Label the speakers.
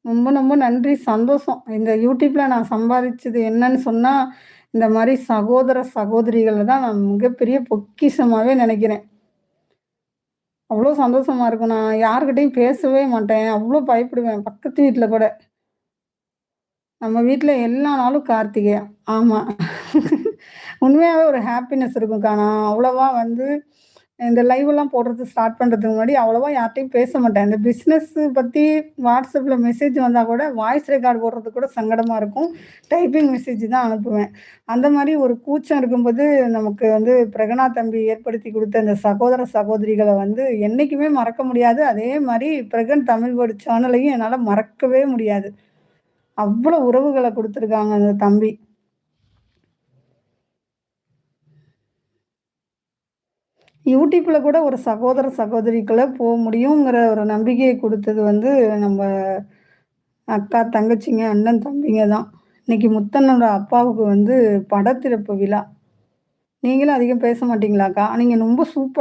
Speaker 1: ரொம்ப ரொம்ப நன்றி. சந்தோஷம். இந்த YouTubeல நான் சம்பாதிச்சது என்னன்னு சொன்னா, இந்த மாரி சகோதர, சகோதரிகள தான் நான் மிகப்பெரிய பொக்கிஷமாவே நெனைக்கிறேன். அவ்ளோ சந்தோஷமா இருக்கும். நான் யார்கிட்டயும் பேசவே மாட்டேன். அவ்ளோ பயப்படுவேன். பக்கத்து வீட்ல கூட. நம்ம வீட்ல எல்லா நாளும் கார்த்திகை. ஆமா. உண்மையாவே ஒரு ஹேப்பினஸ் இருக்கும்க்கா. நான் அவ்வளவா வந்து இந்த லைவ்லாம் போடுறது ஸ்டார்ட் பண்றதுக்கு முன்னாடி அவ்வளவா யார்ட்டயும் பேச மாட்டேன். இந்த பிசினஸ் பத்தி WhatsAppல மெசேஜ் வந்தா கூட வாய்ஸ் ரெக்கார்ட் போடுறதுக்கு கூட சங்கடமா இருக்கும். டைப்பிங் மெசேஜ் தான் அனுப்புவேன். அந்த மாரி ஒரு கூச்சம் இருக்கும்போது, நமக்கு வந்து பிரகனா தம்பி ஏற்படுத்தி குடுத்த இந்த சகோதர, சகோதரிகள வந்து என்னைக்குமே மறக்க முடியாது. அதே மாரி பிரகன் தமிழ் வேர்ட் சேனலையும் என்னால மறக்கவே முடியாது. அவ்வளோ உறவுகள குடுத்துருக்காங்க அந்த தம்பி. யூடியூப்ல கூட ஒரு சகோதர, சகோதரிக்குள்ள முடியுங்கிற ஒரு நம்பிக்கைய குடுத்தது வந்து நம்ப அக்கா, தங்கச்சிங்க, அண்ணன், தம்பிங்க தான். இன்னைக்கு முத்தண்ணனோட அப்பாவுக்கு வந்து படத்திறப்பு விழா. நீங்களும் அதிகம் பேச மாட்டீங்களாக்கா? நீங்க ரொம்ப சூப்பரா